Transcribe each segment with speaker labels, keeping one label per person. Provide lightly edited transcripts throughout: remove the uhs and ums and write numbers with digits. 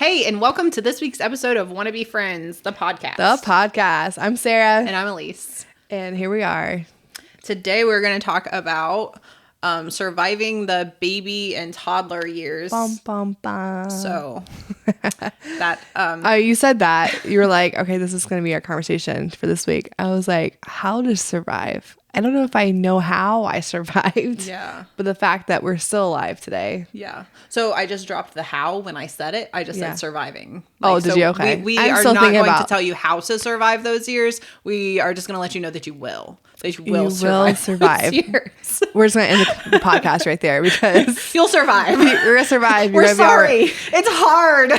Speaker 1: Hey, and welcome to this week's episode of Wanna Be Friends, the podcast.
Speaker 2: I'm Sarah.
Speaker 1: And I'm Elise.
Speaker 2: And here we are.
Speaker 1: Today we're going to talk about surviving the baby and toddler years.
Speaker 2: Bum, bum, bum.
Speaker 1: So, that...
Speaker 2: you said that. You were like, okay, this is going to be our conversation for this week. I was like, how to survive? I don't know if I know how I survived.
Speaker 1: Yeah.
Speaker 2: But the fact that we're still alive today.
Speaker 1: Yeah. So I just dropped the how when I said it. I just said surviving.
Speaker 2: Did you? Okay.
Speaker 1: We are not going to tell you how to survive those years. We are just going to let you know that you will. That you will survive. Those years.
Speaker 2: We're just going to end the podcast right there because
Speaker 1: you'll survive.
Speaker 2: We're going to survive.
Speaker 1: We're sorry. It's hard.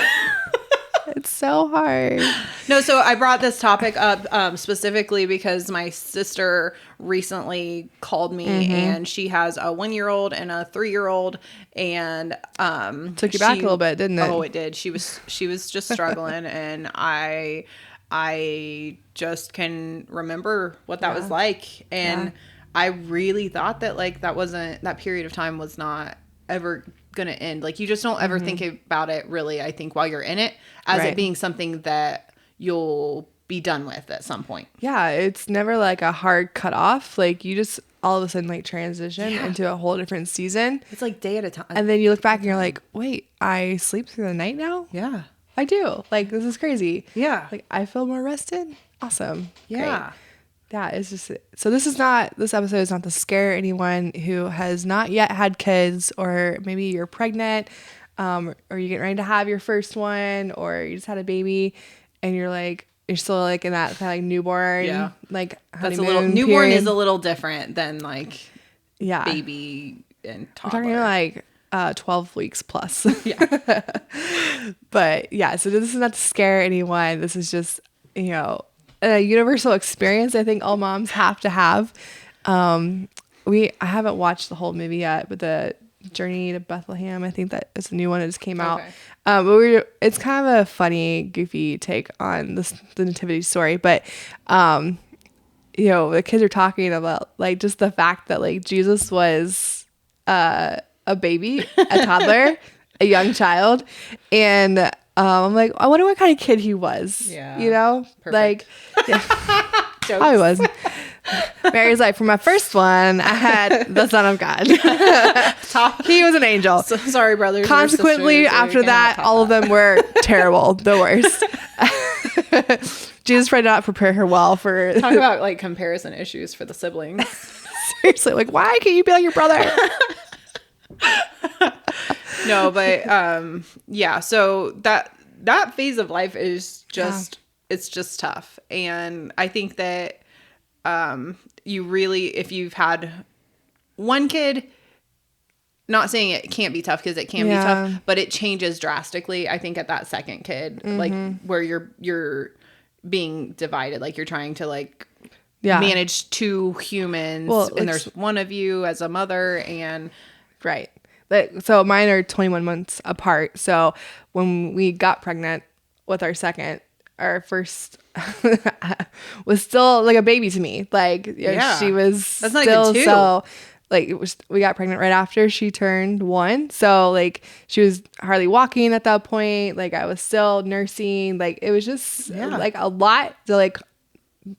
Speaker 2: It's so hard.
Speaker 1: No, so I brought this topic up specifically because my sister recently called me and she has a 1-year-old and a 3-year-old and
Speaker 2: took you back a little bit, didn't it?
Speaker 1: Oh, it did. She was just struggling and I just can remember what that was like, and I really thought that that period of time was not ever gonna end. Like, you just don't ever think about it really, I think, while you're in it as it being something that you'll be done with at some point.
Speaker 2: Yeah, it's never like a hard cut off. Like, you just all of a sudden like transition into a whole different season.
Speaker 1: It's like day at a time.
Speaker 2: And then you look back and you're like, wait, I sleep through the night now?
Speaker 1: Yeah.
Speaker 2: I do. Like, this is crazy.
Speaker 1: Yeah.
Speaker 2: Like, I feel more rested. Awesome.
Speaker 1: Yeah.
Speaker 2: Great. Yeah, it's just, so this episode is not to scare anyone who has not yet had kids, or maybe you're pregnant, or you're getting ready to have your first one, or you just had a baby and you're still like in that kind of like newborn, like
Speaker 1: that's newborn period. Is a little different than like baby and toddler.
Speaker 2: We're talking like 12 weeks plus. Yeah. But yeah, so this is not to scare anyone. This is just, a universal experience I think all moms have to have. I haven't watched the whole movie yet, but the Journey to Bethlehem, I think that is a new one that just came out. But it's kind of a funny, goofy take on the nativity story. But the kids are talking about like just the fact that like Jesus was a baby, a toddler, a young child, and I'm like, I wonder what kind of kid he was.
Speaker 1: Yeah.
Speaker 2: Perfect. Like, I was. Mary's like, for my first one, I had the Son of God. He was an angel.
Speaker 1: So, sorry, brothers.
Speaker 2: Consequently, after that, all of them were terrible. The worst. Jesus tried to not prepare her well for...
Speaker 1: Talk about like comparison issues for the siblings.
Speaker 2: Seriously, like, why can't you be like your brother?
Speaker 1: No, but so that phase of life is just it's just tough. And I think that you really, if you've had one kid, not saying it can't be tough, because it can be tough, but it changes drastically, I think, at that second kid, like where you're being divided, like you're trying to like manage two humans, and there's one of you as a mother, and
Speaker 2: so mine are 21 months apart. So when we got pregnant with our second, our first was still like a baby to me. Like, she was
Speaker 1: That's not even 2.
Speaker 2: So like we got pregnant right after she turned 1. So like she was hardly walking at that point. Like, I was still nursing. Like, it was just like a lot to like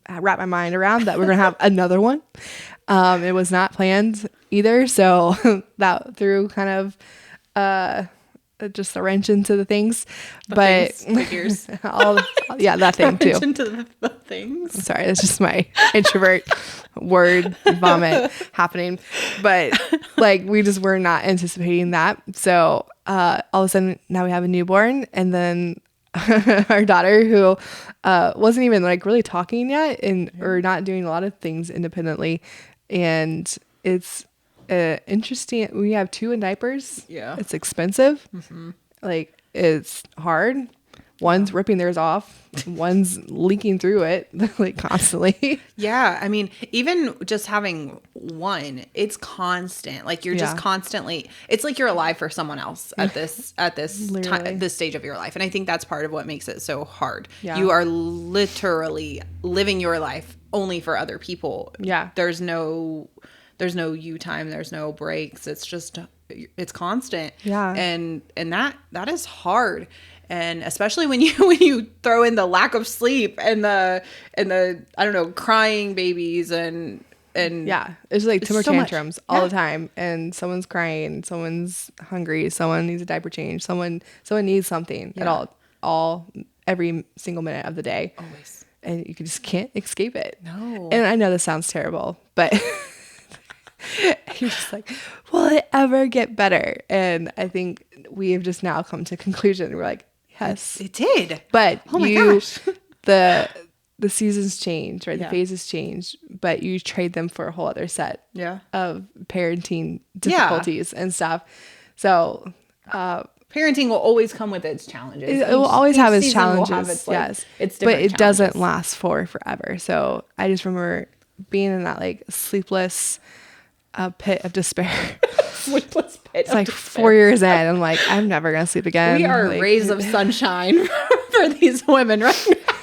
Speaker 2: wrap my mind around that we're gonna have another one. It was not planned either, so that threw kind of just a wrench into the things.
Speaker 1: That
Speaker 2: thing too.
Speaker 1: Into the things.
Speaker 2: I'm sorry, that's just my introvert word vomit happening. But like, we just were not anticipating that. So all of a sudden now we have a newborn, and then our daughter, who wasn't even like really talking yet, or not doing a lot of things independently, and it's interesting. We have 2 in diapers. It's expensive. Like, it's hard. One's ripping theirs off, one's leaking through it like constantly.
Speaker 1: I mean, even just having one, it's constant. Like, you're just constantly, it's like you're alive for someone else at this time, this stage of your life. And I think that's part of what makes it so hard. You are literally living your life only for other people. There's no you time, there's no breaks. It's just, it's constant. And that is hard. and especially when you throw in the lack of sleep and the I don't know, crying babies and
Speaker 2: yeah, it's like temper
Speaker 1: so much.
Speaker 2: tantrums all the time, and someone's crying, someone's hungry, someone needs a diaper change, someone needs something at all every single minute of the day.
Speaker 1: Always.
Speaker 2: And you just can't escape it.
Speaker 1: No.
Speaker 2: And I know this sounds terrible, but you're just like, will it ever get better? And I think we have just now come to a conclusion. We're like, yes,
Speaker 1: it did.
Speaker 2: But
Speaker 1: oh my gosh.
Speaker 2: the seasons change, right?
Speaker 1: Yeah.
Speaker 2: The phases change, but you trade them for a whole other set of parenting difficulties and stuff. So
Speaker 1: parenting will always come with its challenges.
Speaker 2: It will always have its challenges.
Speaker 1: Have its, like,
Speaker 2: yes.
Speaker 1: It's
Speaker 2: but it
Speaker 1: challenges.
Speaker 2: Doesn't last forever. So I just remember being in that like sleepless pit of despair.
Speaker 1: Sleepless pit.
Speaker 2: It's like 4 years in. I'm like, I'm never going to sleep again.
Speaker 1: We are
Speaker 2: like,
Speaker 1: rays of sunshine for these women right now.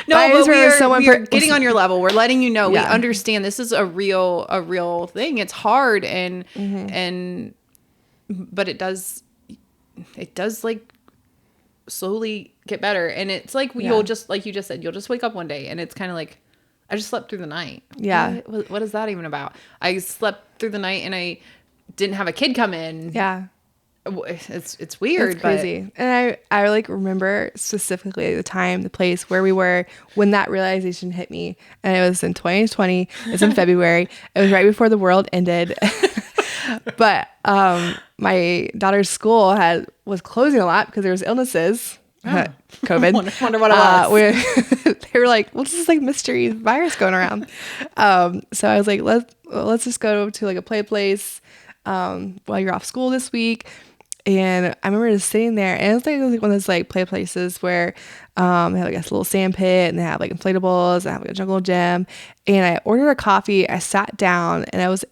Speaker 1: No,
Speaker 2: but
Speaker 1: we are getting on your level. We're letting you know we understand this is a real thing. It's hard and but it does like slowly get better. And it's like you'll just, like you just said, you'll just wake up one day and it's kind of like, I just slept through the night.
Speaker 2: Yeah.
Speaker 1: What is that even about? I slept through the night and I didn't have a kid come in.
Speaker 2: Yeah.
Speaker 1: It's weird.
Speaker 2: It's crazy. And I like remember specifically the time, the place where we were when that realization hit me. And it was in 2020. It's in February. It was right before the world ended. But my daughter's school was closing a lot because there was illnesses. COVID.
Speaker 1: Wonder what it was.
Speaker 2: They were like, well, this is like mystery virus going around. So I was like, let's just go to like a play place while you're off school this week. And I remember just sitting there, and it was like one of those like play places where they have like a little sand pit, and they have like inflatables, and they have like a jungle gym. And I ordered a coffee. I sat down, and I was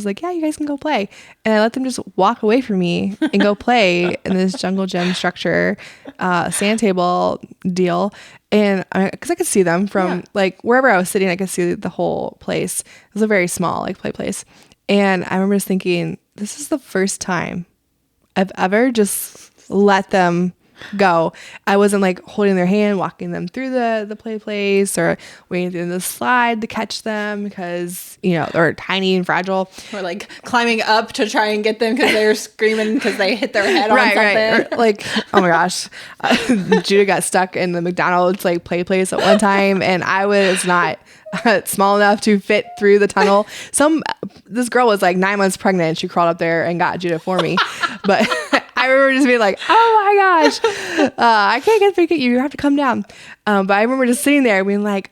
Speaker 2: like, yeah, you guys can go play. And I let them just walk away from me and go play in this jungle gym structure, sand table deal. And because I could see them from like wherever I was sitting, I could see the whole place. It was a very small like play place. And I remember just thinking, this is the first time I've ever just let them go. I wasn't like holding their hand, walking them through the play place, or waiting through the slide to catch them because, they're tiny and fragile.
Speaker 1: Or like climbing up to try and get them because they're screaming because they hit their head on something.
Speaker 2: Right. Or, like, oh my gosh. Judah got stuck in the McDonald's like play place at one time, and I was not small enough to fit through the tunnel. This girl was like 9 months pregnant, and she crawled up there and got Judah for me. But I remember just being like, oh my gosh, I can't get you. You have to come down. But I remember just sitting there being like,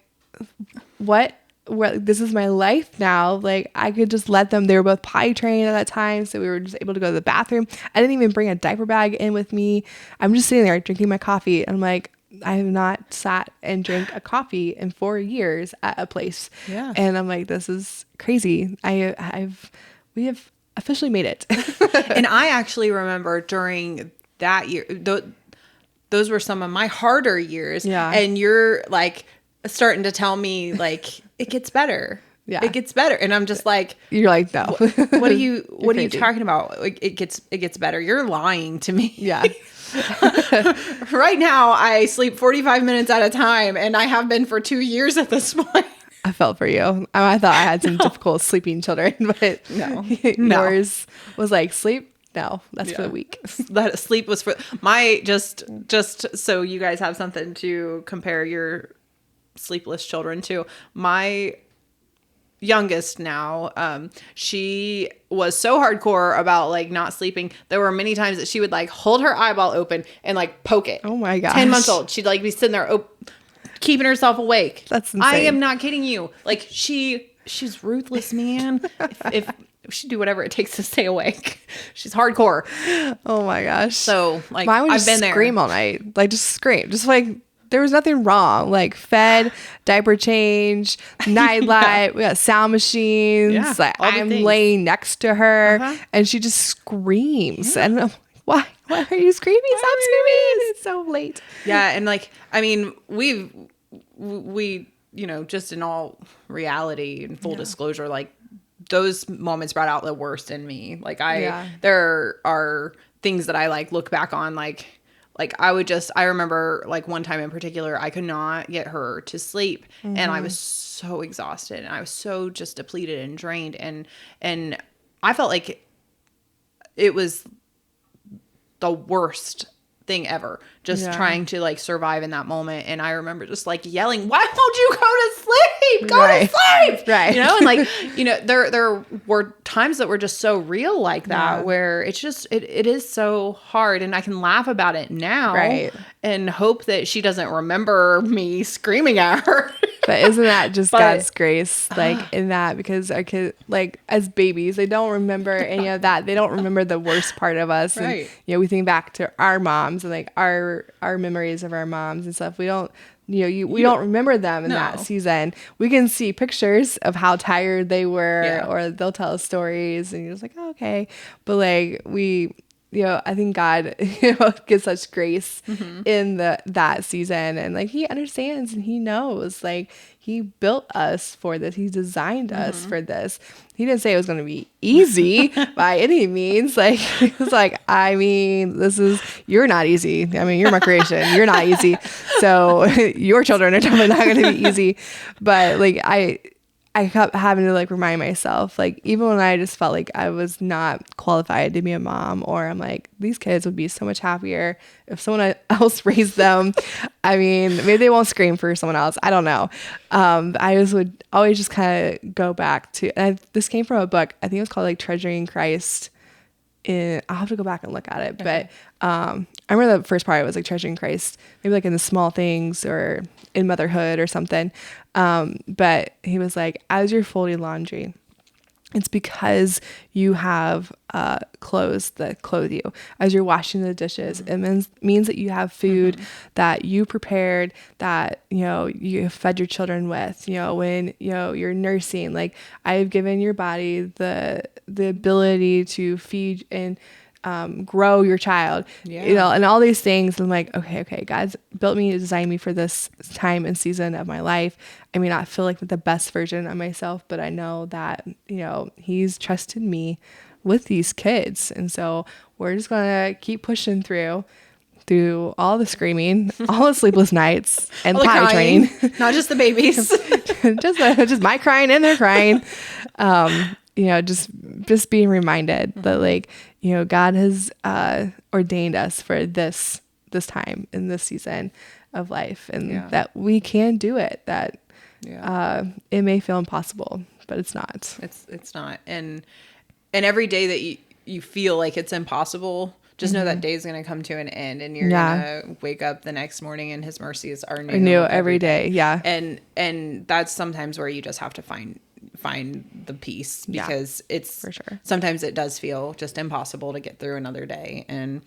Speaker 2: what? This is my life now. Like, I could just let them. They were both potty trained at that time, so we were just able to go to the bathroom. I didn't even bring a diaper bag in with me. I'm just sitting there drinking my coffee, and I'm like, I have not sat and drank a coffee in 4 years at a place.
Speaker 1: Yeah.
Speaker 2: And I'm like, this is crazy. We have officially made it.
Speaker 1: And I actually remember during that year, those were some of my harder years.
Speaker 2: Yeah.
Speaker 1: And you're like starting to tell me like, it gets better.
Speaker 2: Yeah.
Speaker 1: It gets better. And I'm just like,
Speaker 2: you're like, no.
Speaker 1: What are you
Speaker 2: crazy.
Speaker 1: talking about? Like, it gets better. You're lying to me.
Speaker 2: Yeah.
Speaker 1: Right now I sleep 45 minutes at a time, and I have been for 2 years at this point.
Speaker 2: I felt for you. I thought I had some difficult sleeping children, but yours was like, sleep? No, that's for the week.
Speaker 1: That sleep was for my, just so you guys have something to compare your sleepless children to. My youngest now, she was so hardcore about like not sleeping. There were many times that she would like hold her eyeball open and like poke it.
Speaker 2: Oh my gosh.
Speaker 1: 10 months old. She'd like be sitting there keeping herself awake.
Speaker 2: That's insane.
Speaker 1: I am not kidding you. Like she's ruthless, man. if she'd do whatever it takes to stay awake. She's hardcore.
Speaker 2: Oh my gosh.
Speaker 1: So like,
Speaker 2: mine would
Speaker 1: I've
Speaker 2: just
Speaker 1: been there.
Speaker 2: scream all night. Like, just scream. Just like, there was nothing wrong. Like, fed, diaper change, nightlight, we got sound machines.
Speaker 1: Yeah,
Speaker 2: like,
Speaker 1: all the
Speaker 2: I'm
Speaker 1: things.
Speaker 2: laying next to her, and she just screams. And I'm like, why are you screaming? Stop screaming. It's so late.
Speaker 1: Yeah. And like, I mean, we, just in all reality and full disclosure, like those moments brought out the worst in me. Like there are things that I like look back on, like I remember like one time in particular, I could not get her to sleep, and I was so exhausted, and I was so just depleted and drained, and I felt like it was the worst thing ever, just trying to like survive in that moment. And I remember just like yelling, why won't you go to sleep? Go to sleep. Right. You know, and like, you know, there were times that were just so real like that, where it's just, it is so hard, and I can laugh about it now and hope that she doesn't remember me screaming at her.
Speaker 2: But isn't that just God's grace, like in that, because our kids, like as babies, they don't remember any of that. They don't remember the worst part of us. And, you know, we think back to our moms and like our memories of our moms and stuff. We don't, we don't remember them in that season. We can see pictures of how tired they were, or they'll tell us stories, and you're just like, oh, okay. But like I think God, gives such grace in that season, and like He understands and He knows, like He built us for this. He designed us for this. He didn't say it was going to be easy by any means. Like He was like, I mean, you're not easy. I mean, you're my creation. You're not easy. So your children are definitely not going to be easy. But like I kept having to like remind myself, like even when I just felt like I was not qualified to be a mom, or I'm like, these kids would be so much happier if someone else raised them. I mean, maybe they won't scream for someone else. I don't know. I just would always just kind of go back to, and this came from a book. I think it was called like Treasuring Christ. I'll have to go back and look at it. Okay. But I remember the first part was like treasuring Christ, maybe like in the small things or in motherhood or something. But he was like, as you're folding laundry, it's because you have clothes that clothe you. As you're washing the dishes, it means that you have food that you prepared, that, you fed your children with, when, you're nursing. Like, I have given your body the ability to feed and grow your child, and all these things. I'm like, okay, God's built me, designed me for this time and season of my life. I may not feel like the best version of myself, but I know that, He's trusted me with these kids. And so we're just going to keep pushing through all the screaming, all the sleepless nights, and potty training.
Speaker 1: Not just the babies.
Speaker 2: just my crying and their crying. Just being reminded that like, God has ordained us for this time in this season of life, and that we can do it, that it may feel impossible, but it's not.
Speaker 1: It's not. And every day that you feel like it's impossible, just know that day is going to come to an end, and you're going to wake up the next morning and His mercies are new
Speaker 2: every day. Yeah.
Speaker 1: And that's sometimes where you just have to find the peace, because it's
Speaker 2: for sure.
Speaker 1: Sometimes it does feel just impossible to get through another day. And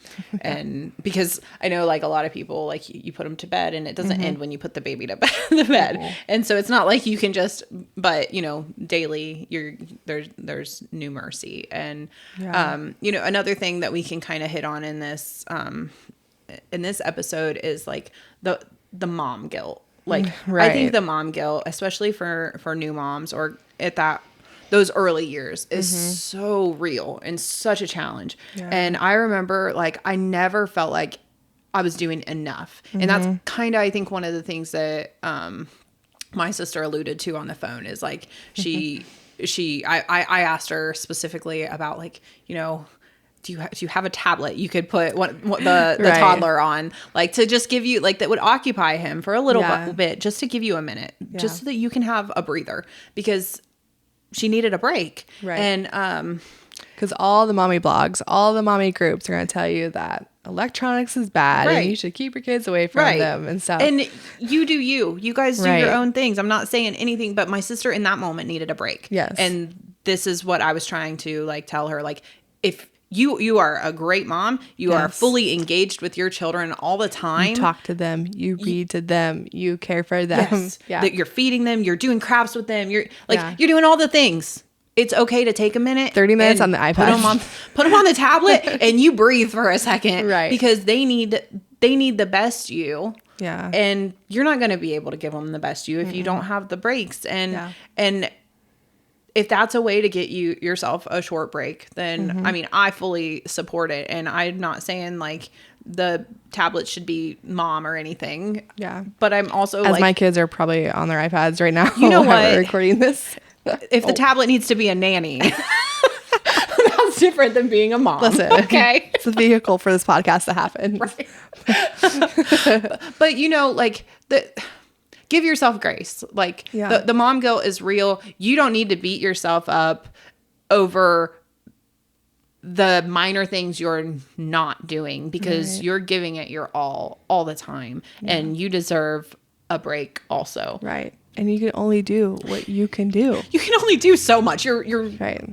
Speaker 1: because I know like a lot of people, like you put them to bed and it doesn't end when you put the baby to bed. And so it's not like you can just, but daily there's new mercy. And, another thing that we can kind of hit on in this episode is like the mom guilt. Like, I think the mom guilt, especially for new moms or at those early years, is so real and such a challenge. Yeah. And I remember, like, I never felt like I was doing enough. And that's kind of, I think, one of the things that my sister alluded to on the phone is, like, I asked her specifically about, like, do you have a tablet you could put the toddler on, like, to just give you, like, that would occupy him for a little bit, just to give you a minute, just so that you can have a breather, because she needed a break. Right. And
Speaker 2: because all the mommy blogs, all the mommy groups are going to tell you that electronics is bad, and you should keep your kids away from them and stuff. And
Speaker 1: you do you guys do your own things. I'm not saying anything, but my sister in that moment needed a break.
Speaker 2: Yes.
Speaker 1: And this is what I was trying to, like, tell her, like, if you are a great mom. You are fully engaged with your children all the time.
Speaker 2: You talk to them. You read to them. You care for them.
Speaker 1: Yes. Yeah. That you're feeding them. You're doing crafts with them. You're you're doing all the things. It's okay to take a minute.
Speaker 2: 30 minutes on the iPad.
Speaker 1: Put them on the tablet and you breathe for a second.
Speaker 2: Right.
Speaker 1: Because they need the best you.
Speaker 2: Yeah.
Speaker 1: And you're not going to be able to give them the best you if you don't have the breaks. And if that's a way to get yourself a short break, then I mean, I fully support it. And I'm not saying like the tablet should be mom or anything.
Speaker 2: Yeah.
Speaker 1: But I'm also
Speaker 2: As
Speaker 1: like,
Speaker 2: my kids are probably on their iPads right now.
Speaker 1: You know
Speaker 2: while
Speaker 1: what?
Speaker 2: we're recording this.
Speaker 1: if the tablet needs to be a nanny, that's different than being a mom.
Speaker 2: Listen,
Speaker 1: okay.
Speaker 2: It's a vehicle for this podcast to happen.
Speaker 1: Right. But you know, like give yourself grace. Like the mom guilt is real. You don't need to beat yourself up over the minor things you're not doing, because you're giving it your all the time, and you deserve a break also.
Speaker 2: Right. And you can only do what you can do.
Speaker 1: You can only do so much. You're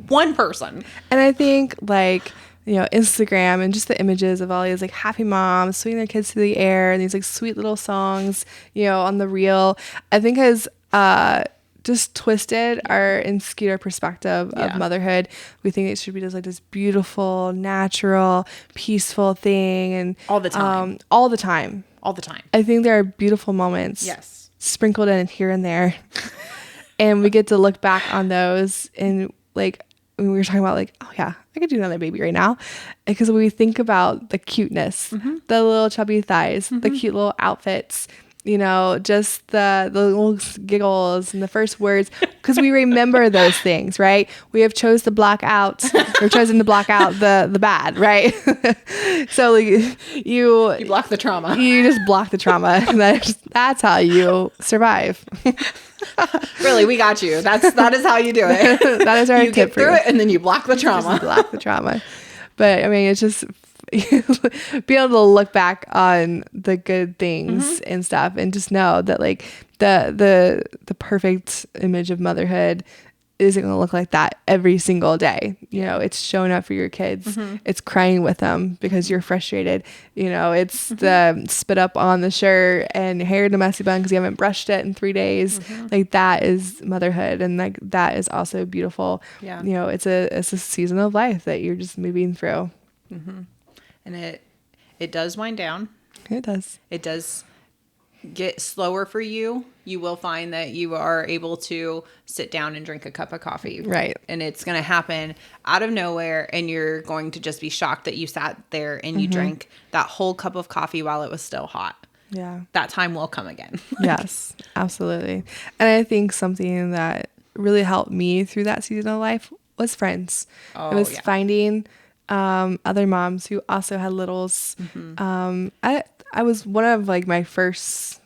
Speaker 1: one person.
Speaker 2: And I think like, you know, Instagram and just the images of all these like happy moms swinging their kids through the air and these like sweet little songs, you know, on the reel, I think has just twisted our and skewed our perspective of motherhood. We think it should be just like this beautiful, natural, peaceful thing, and
Speaker 1: all the time.
Speaker 2: All the time. I think there are beautiful moments.
Speaker 1: Yes.
Speaker 2: Sprinkled in here and there. And we get to look back on those, and like when we were talking about like, oh yeah, I could do another baby right now, because we think about the cuteness, the little chubby thighs, the cute little outfits, you know, just the little giggles and the first words, because we remember those things, right? We have chosen to block out the bad, right? So like, you
Speaker 1: block the trauma.
Speaker 2: You just block the trauma. That's how you survive.
Speaker 1: Really, we got you. That is how you do it.
Speaker 2: That is our
Speaker 1: you
Speaker 2: tip
Speaker 1: get through
Speaker 2: for
Speaker 1: it, and then you block the trauma.
Speaker 2: Just block the trauma. But I mean, it's just be able to look back on the good things and stuff, and just know that like the perfect image of motherhood isn't going to look like that every single day. You know, it's showing up for your kids. It's crying with them because you're frustrated. You know, it's the spit up on the shirt and hair in a messy bun because you haven't brushed it in 3 days. Like that is motherhood, and like that is also beautiful.
Speaker 1: Yeah.
Speaker 2: You know, it's a season of life that you're just moving through.
Speaker 1: And it does wind down.
Speaker 2: It does.
Speaker 1: It does get slower for you. You will find that you are able to sit down and drink a cup of coffee.
Speaker 2: Right.
Speaker 1: And it's going to happen out of nowhere, and you're going to just be shocked that you sat there and you drank that whole cup of coffee while it was still hot.
Speaker 2: Yeah.
Speaker 1: That time will come again.
Speaker 2: Yes, absolutely. And I think something that really helped me through that season of life was friends. It was finding other moms who also had littles. I was one of like my first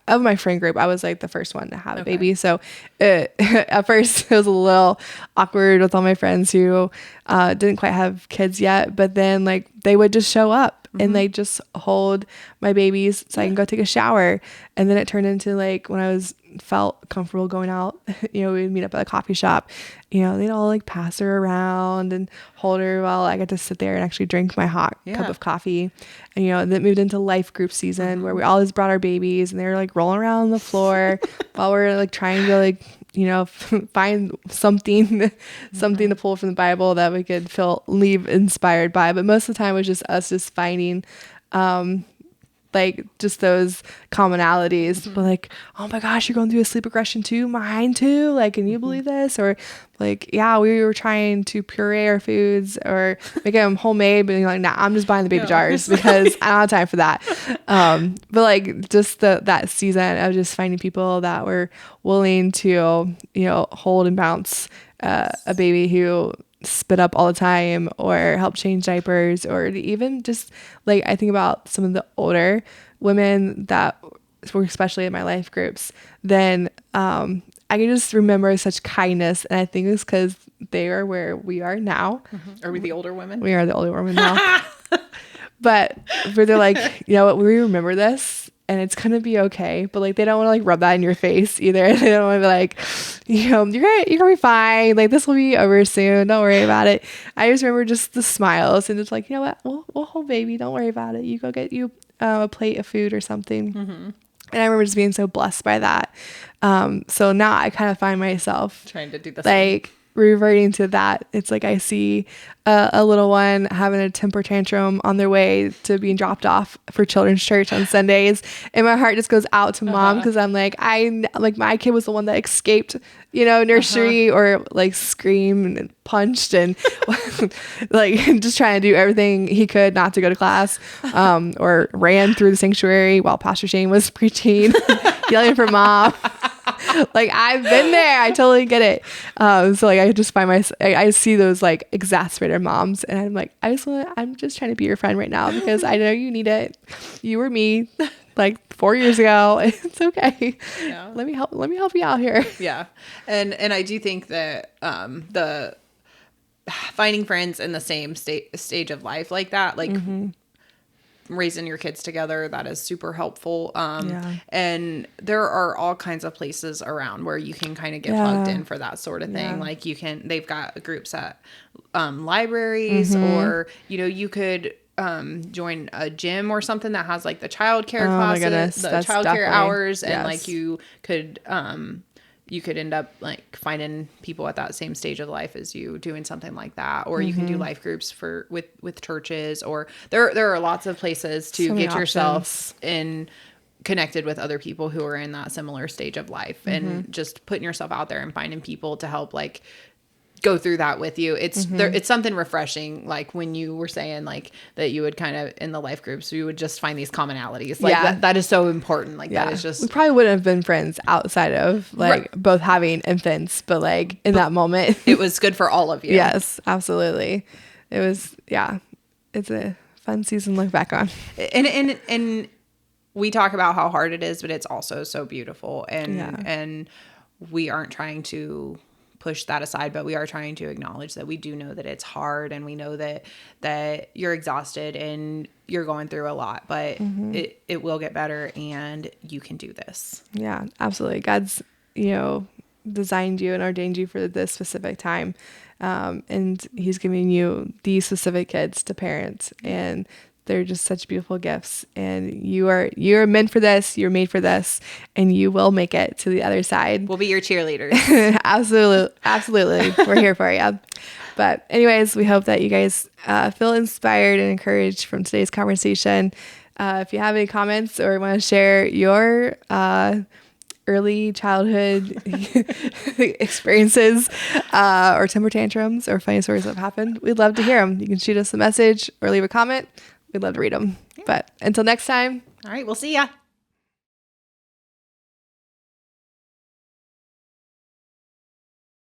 Speaker 2: of my friend group. I was like the first one to have a baby, so at first it was a little awkward with all my friends who didn't quite have kids yet, but then like they would just show up and they just hold my babies so I can go take a shower. And then it turned into like when I felt comfortable going out, you know, we'd meet up at a coffee shop, you know, they'd all like pass her around and hold her while I got to sit there and actually drink my hot cup of coffee. And, you know, that moved into life group season where we always brought our babies, and they were like rolling around on the floor while we're like trying to like, you know, find something to pull from the Bible that we could leave inspired by. But most of the time it was just us just finding like just those commonalities, but like, oh my gosh, you're going through a sleep regression too, mine too, like, can you believe this? Or like, yeah, we were trying to puree our foods or make them homemade, but you're like, nah, I'm just buying the baby jars because I don't have time for that. But like just that season of just finding people that were willing to, you know, hold and bounce a baby who spit up all the time or help change diapers, or even just like I think about some of the older women that were especially in my life groups, then I can just remember such kindness, and I think it's because they are where we are now.
Speaker 1: Are we the older women?
Speaker 2: We are the older women now. but they're like, you know what, we remember this and it's gonna be okay, but like they don't want to like rub that in your face either. They don't want to be like, you know, you're gonna be fine, like this will be over soon, don't worry about it. I just remember just the smiles and just like, you know what, we'll hold baby, don't worry about it, you go get you a plate of food or something. And I remember just being so blessed by that. So now I kind of find myself
Speaker 1: trying to do the
Speaker 2: like
Speaker 1: same.
Speaker 2: reverting to that, it's like I see a little one having a temper tantrum on their way to being dropped off for children's church on Sundays, and my heart just goes out to mom, because I'm like, my kid was the one that escaped, nursery, or like screamed and punched and like just trying to do everything he could not to go to class, or ran through the sanctuary while Pastor Shane was preaching, yelling for mom. Like, I've been there. I totally get it. So like, I just find I see those like exasperated moms, and I'm like, I'm just trying to be your friend right now, because I know you need it. You were me like 4 years ago. It's okay. Yeah. Let me help you out here.
Speaker 1: Yeah. And I do think that the finding friends in the same stage of life like that, like raising your kids together, that is super helpful. And there are all kinds of places around where you can kind of get plugged in for that sort of thing. Like they've got groups at libraries, or you could join a gym or something that has like the childcare classes, the childcare hours, and like you could end up like finding people at that same stage of life as you, doing something like that. Or you can do life groups with churches, or there are lots of places to get yourself connected with other people who are in that similar stage of life, and just putting yourself out there and finding people to help like go through that with you. It's it's something refreshing. Like when you were saying like that you would kind of, in the life groups, you would just find these commonalities. Like that is so important. Like that is just,
Speaker 2: we probably wouldn't have been friends outside of like both having infants, but like in that moment,
Speaker 1: it was good for all of you.
Speaker 2: Yes, absolutely. It was, it's a fun season to look back on.
Speaker 1: And we talk about how hard it is, but it's also so beautiful. And we aren't trying to push that aside, but we are trying to acknowledge that we do know that it's hard, and we know that you're exhausted and you're going through a lot, but it will get better, and you can do this.
Speaker 2: Yeah, absolutely. God's, designed you and ordained you for this specific time. And he's giving you these specific kids to parent, and they're just such beautiful gifts, and you're meant for this. You're made for this, and you will make it to the other side.
Speaker 1: We'll be your cheerleaders. Absolutely. We're here for you.
Speaker 2: But anyways, we hope that you guys feel inspired and encouraged from today's conversation. If you have any comments or want to share your early childhood experiences, or temper tantrums, or funny stories that have happened, we'd love to hear them. You can shoot us a message or leave a comment. We'd love to read them. But until next time.
Speaker 1: All right. We'll see ya.